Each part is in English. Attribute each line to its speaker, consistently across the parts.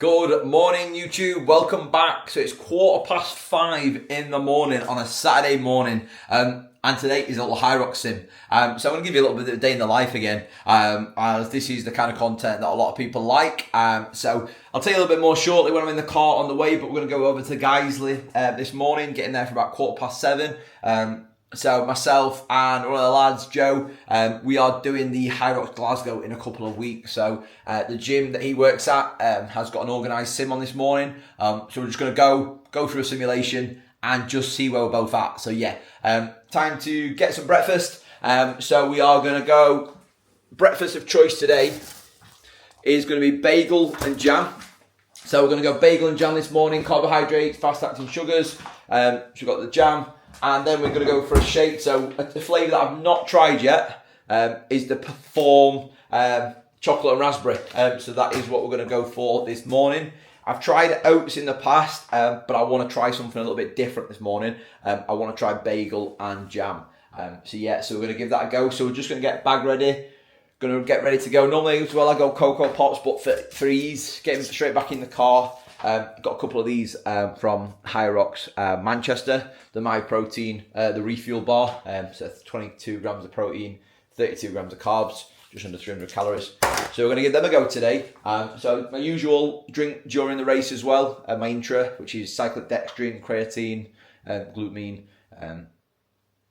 Speaker 1: Good morning, YouTube. Welcome back. So it's 5:15 in the morning on a Saturday morning, and today is a little Hyrox sim. So I'm going to give you a little bit of a day in the life again, as this is the kind of content that a lot of people like. So I'll tell you a little bit more shortly when I'm in the car on the way, but we're going to go over to Glasgow this morning, getting there for about 7:15. So myself and one of the lads, Joe, we are doing the Hyrox Glasgow in a couple of weeks. So the gym that he works at has got an organised sim on this morning. So we're just going to go through a simulation and just see where we're both at. So yeah, time to get some breakfast. So we are going to go, breakfast of choice today is going to be bagel and jam. So we're going to go bagel and jam this morning, carbohydrates, fast-acting sugars. So we've got the jam. And then we're going to go for a shake. So a flavour that I've not tried yet is the Perform chocolate and raspberry. So that is what we're going to go for this morning. I've tried oats in the past, but I want to try something a little bit different this morning. I want to try bagel and jam. So we're going to give that a go. So we're just going to get bag ready. Going to get ready to go. Normally as well I go Cocoa Pops, but for ease, getting straight back in the car. Got a couple of these from Hyrox Manchester, the My Protein, the refuel bar. So 22 grams of protein, 32 grams of carbs, just under 300 calories. So we're going to give them a go today. So my usual drink during the race as well, my intra, which is cyclic dextrin, creatine, glutamine,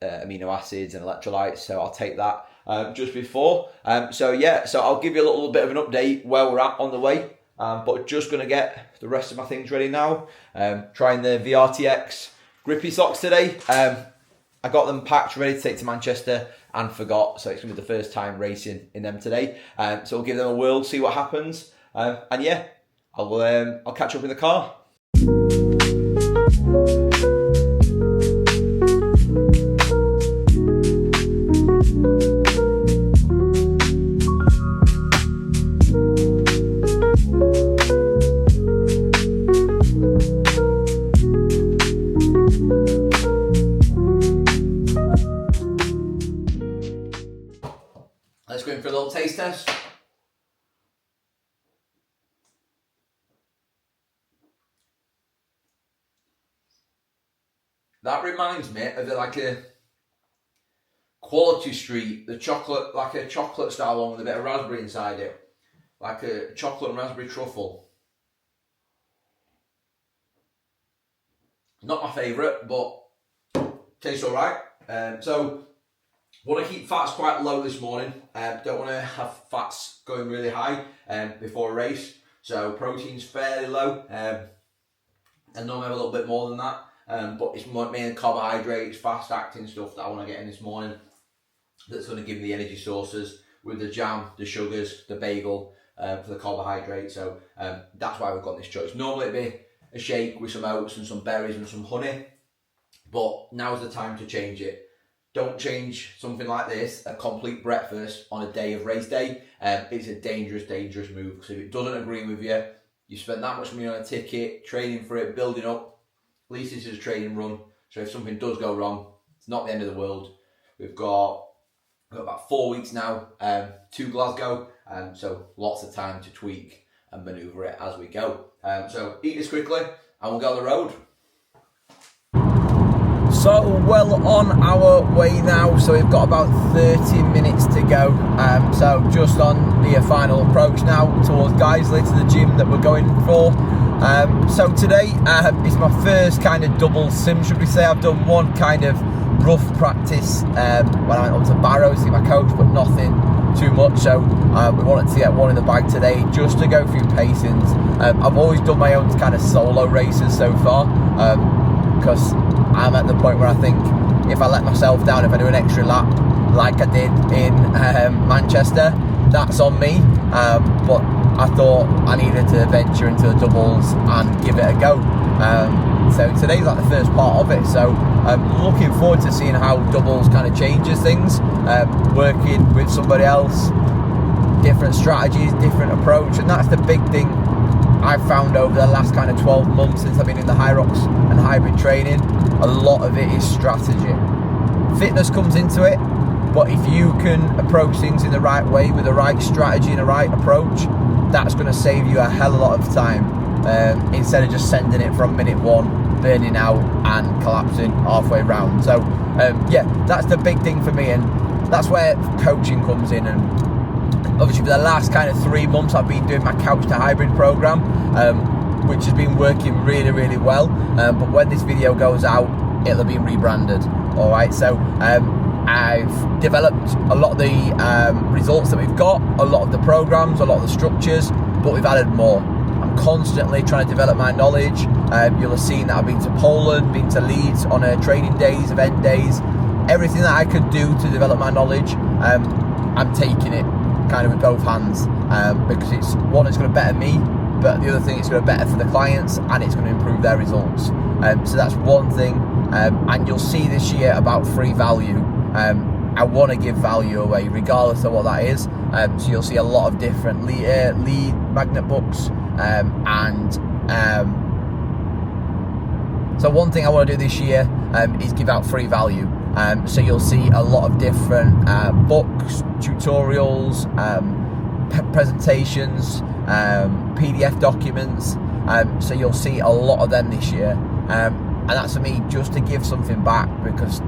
Speaker 1: amino acids and electrolytes. So I'll take that just before. So I'll give you a little bit of an update where we're at on the way. But just going to get the rest of my things ready now. Trying the VRTX grippy socks today. I got them packed, ready to take to Manchester and forgot. So it's going to be the first time racing in them today. So we'll give them a whirl, see what happens. I'll catch up in the car. Let's go in for a little taste test. That reminds me of a Quality Street, the chocolate, like a chocolate style one with a bit of raspberry inside it. Like a chocolate and raspberry truffle. Not my favourite, but tastes alright. So want to keep fats quite low this morning. Don't want to have fats going really high before a race. So protein's fairly low. And normally have a little bit more than that. But it's mainly carbohydrates, fast acting stuff that I want to get in this morning. That's going to give me the energy sources with the jam, the sugars, the bagel for the carbohydrates. So that's why we've got this choice. Normally it'd be a shake with some oats and some berries and some honey. But now's the time to change it. Don't change something like this, a complete breakfast on a day of race day. It's a dangerous, dangerous move. Because if it doesn't agree with you, you spent that much money on a ticket, training for it, building up. At least this is a training run. So if something does go wrong, it's not the end of the world. We've got about 4 weeks now to Glasgow. So lots of time to tweak and manoeuvre it as we go. So eat this quickly and we'll go on the road. So well on our way now, so we've got about 30 minutes to go. So just on the final approach now towards Glasgow to the gym that we're going for. So today is my first kind of double sim, should we say. I've done one kind of rough practice when I went up to Barrow to see my coach, but nothing too much. So we wanted to get one in the bag today just to go through pacings. I've always done my own kind of solo races so far, because I'm at the point where I think if I let myself down, if I do an extra lap like I did in Manchester, that's on me. But I thought I needed to venture into the doubles and give it a go. So today's like the first part of it. So I'm looking forward to seeing how doubles kind of changes things. Working with somebody else, different strategies, different approach, and that's the big thing I've found over the last kind of 12 months since I've been in the Hyrox and hybrid training. A lot of it is strategy. Fitness comes into it, but if you can approach things in the right way with the right strategy and the right approach, that's going to save you a hell of a lot of time.
Speaker 2: instead of just sending it from minute one, burning out and collapsing halfway round. So yeah, that's the big thing for me, and that's where coaching comes in. And obviously for the last kind of 3 months I've been doing my couch to hybrid program, which has been working really, really well. But when this video goes out, it'll have been rebranded. All right, so I've developed a lot of the results that we've got, a lot of the programs, a lot of the structures, but we've added more. I'm constantly trying to develop my knowledge. You'll have seen that I've been to Poland, been to Leeds on training days, event days, everything that I could do to develop my knowledge. I'm taking it kind of with both hands, because it's one, it's going to better me, but the other thing, it's going to better for the clients and it's going to improve their results. So that's one thing, and you'll see this year about free value. I want to give value away regardless of what that is. So you'll see a lot of different lead magnet books, and so one thing I want to do this year is give out free value. So you'll see a lot of different books, tutorials, presentations, PDF documents. So you'll see a lot of them this year, and that's for me just to give something back, because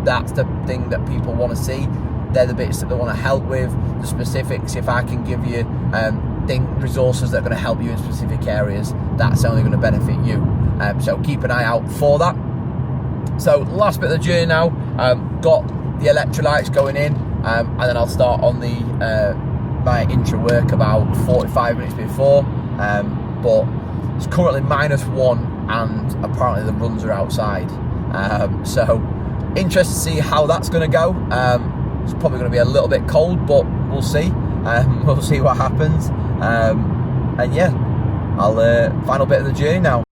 Speaker 2: that's the thing that people want to see. They're the bits that they want to help with, the specifics. If I can give you resources that are going to help you in specific areas, that's only going to benefit you. So keep an eye out for that. So last bit of the journey now, got the electrolytes going in, and then I'll start on the my intra work about 45 minutes before, but it's currently -1 and apparently the runs are outside, so interested to see how that's going to go. It's probably going to be a little bit cold, but we'll see. We'll see what happens, and yeah, I'll final bit of the journey now.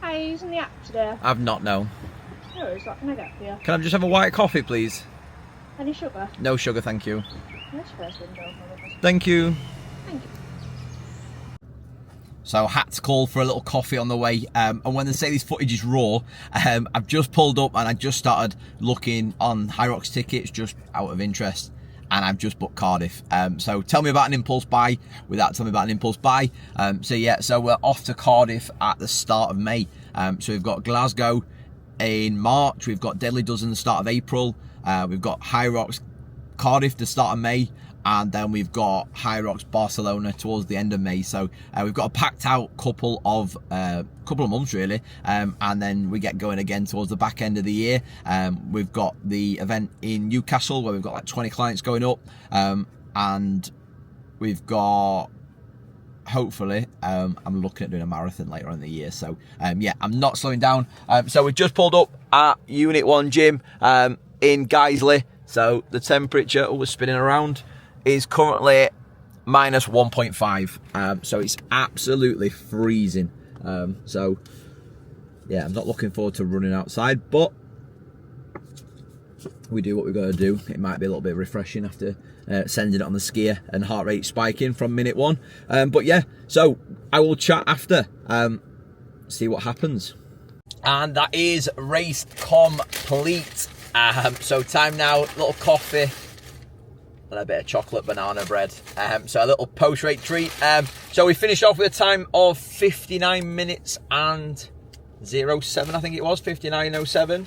Speaker 3: Are you using the app today?
Speaker 2: I've not, no.
Speaker 3: No worries, what can I get for you?
Speaker 2: Can I just have a white coffee, please?
Speaker 3: Any sugar?
Speaker 2: No sugar, thank you.
Speaker 3: This first window.
Speaker 2: Thank you.
Speaker 3: Thank you.
Speaker 2: So had to call for a little coffee on the way, and when they say this footage is raw, I've just pulled up and I just started looking on Hyrox tickets just out of interest, and I've just booked Cardiff. So tell me about an impulse buy without telling me about an impulse buy. So yeah, so we're off to Cardiff at the start of May. So we've got Glasgow in March, we've got Deadly Dozen the start of April, we've got Hyrox Cardiff the start of May, and then we've got Hyrox Barcelona towards the end of May. So we've got a packed out couple of months really, and then we get going again towards the back end of the year. We've got the event in Newcastle where we've got like 20 clients going up, and we've got, hopefully, I'm looking at doing a marathon later on in the year. So yeah, I'm not slowing down. So we just pulled up at Unit 1 gym in Guiseley. So the temperature, we're spinning around, is currently -1.5. So it's absolutely freezing. So yeah, I'm not looking forward to running outside, but we do what we've got to do. It might be a little bit refreshing after sending it on the skier and heart rate spiking from minute 1. But yeah, so I will chat after, see what happens. And that is race complete. So time now, little coffee and a bit of chocolate banana bread. So a little post-race treat. So we finished off with a time of 59 minutes and 07, I think it was, 59:07.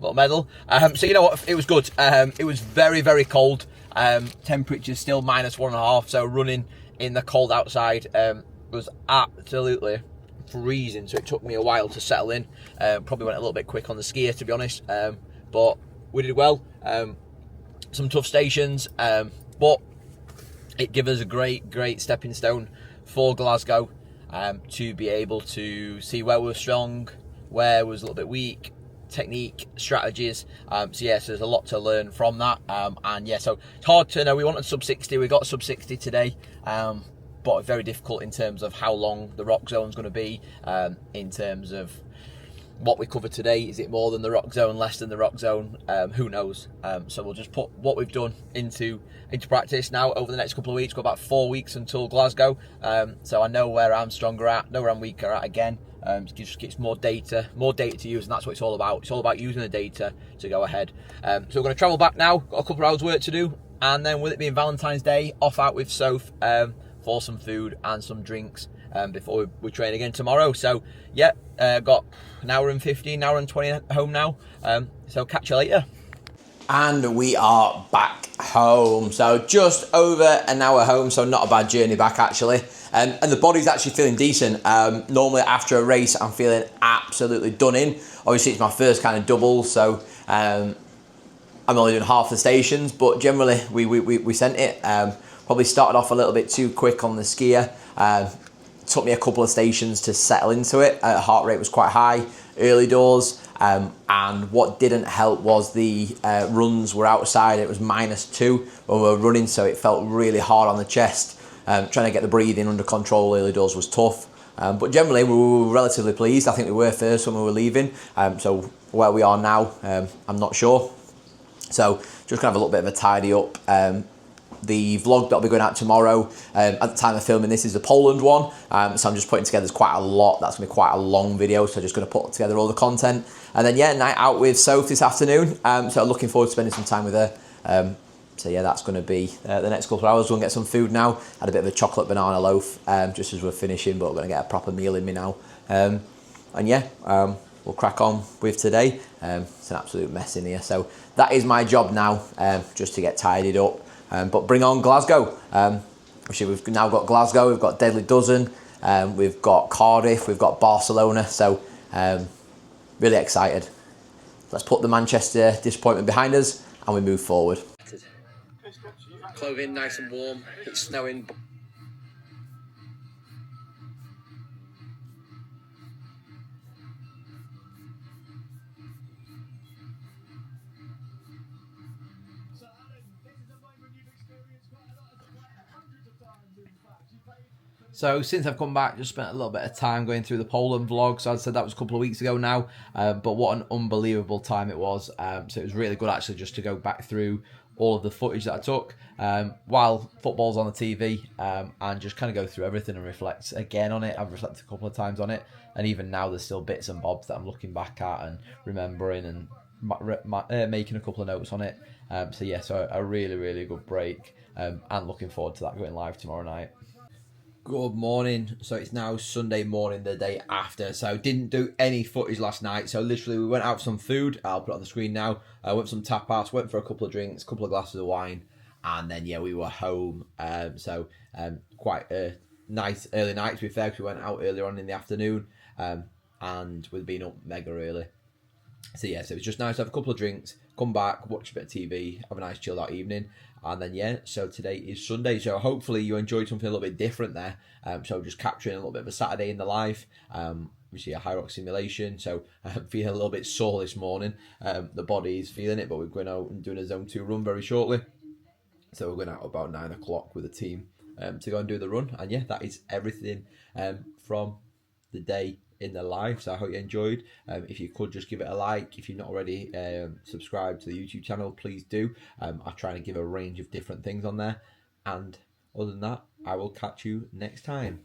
Speaker 2: Little medal. So you know what, it was good. It was very, very cold. Temperature still -1.5, so running in the cold outside was absolutely freezing, so it took me a while to settle in. Probably went a little bit quick on the skier, to be honest, but we did well. Some tough stations, but it gave us a great stepping stone for Glasgow, to be able to see where we were strong, where was a little bit weak, technique, strategies. So there's a lot to learn from that. So it's hard to know. We wanted sub 60, we got sub 60 today. But very difficult in terms of how long the rock zone's going to be, in terms of what we cover today. Is it more than the rock zone, less than the rock zone? Who knows? So we'll just put what we've done into practice now over the next couple of weeks. We've got about 4 weeks until Glasgow. So I know where I'm stronger at, know where I'm weaker at again. It just gets more data to use, and that's what it's all about. It's all about using the data to go ahead. So we're going to travel back now. Got a couple of hours work to do, and then with it being Valentine's Day, off out with Soph for some food and some drinks before we train again tomorrow. So got an hour and 15, an hour and 20 home now. So catch you later.
Speaker 4: And we are back home. So just over an hour home, so not a bad journey back actually. And the body's actually feeling decent. Normally after a race, I'm feeling absolutely done in. Obviously it's my first kind of double, so I'm only doing half the stations, but generally we sent it. Probably started off a little bit too quick on the skier. Took me a couple of stations to settle into it. Heart rate was quite high early doors. And what didn't help was the runs were outside. It was -2 when we were running, so it felt really hard on the chest. Trying to get the breathing under control early doors was tough. But generally we were relatively pleased. I think we were first when we were leaving. So where we are now, I'm not sure. So just kind of a little bit of a tidy up. The vlog that'll be going out tomorrow, at the time of filming this, is the Poland one. So I'm just putting together, there's quite a lot. That's going to be quite a long video, so just going to put together all the content. And then, night out with Soph this afternoon. So looking forward to spending some time with her. That's going to be the next couple of hours. We'll get some food now. Had a bit of a chocolate banana loaf just as we're finishing, but we're going to get a proper meal in me now. We'll crack on with today. It's an absolute mess in here. So that is my job now, just to get tidied up. But bring on Glasgow. We've now got Glasgow, we've got Deadly Dozen, we've got Cardiff, we've got Barcelona. So really excited. Let's put the Manchester disappointment behind us and we move forward.
Speaker 2: Clothing nice and warm. It's snowing.
Speaker 1: So since I've come back, just spent a little bit of time going through the Poland vlog. So I said that was a couple of weeks ago now, but what an unbelievable time it was. So it was really good actually just to go back through all of the footage that I took while football's on the TV, and just kind of go through everything and reflect again on it. I've reflected a couple of times on it, and even now there's still bits and bobs that I'm looking back at and remembering and making a couple of notes on it. So a really, really good break, and looking forward to that going live tomorrow night. Good morning. So it's now Sunday morning, the day after. So didn't do any footage last night. So literally we went out for some food. I'll put it on the screen now. I went for some tapas, went for a couple of drinks, a couple of glasses of wine, and then we were home. Quite a nice early night to be fair, because we went out earlier on in the afternoon, and we'd been up mega early. So it was just nice to have a couple of drinks, come back, watch a bit of TV, have a nice chilled out evening. And then so today is Sunday, so hopefully you enjoyed something a little bit different there. So just capturing a little bit of a Saturday in the life. Obviously a Hyrox simulation, so I'm feeling a little bit sore this morning. The body is feeling it, but we're going out and doing a zone 2 run very shortly. So we're going out about 9 o'clock with the team to go and do the run. And that is everything from the day in the live. So I hope you enjoyed. If you could just give it a like. If you're not already subscribed to the YouTube channel, please do. I try to give a range of different things on there. And other than that, I will catch you next time.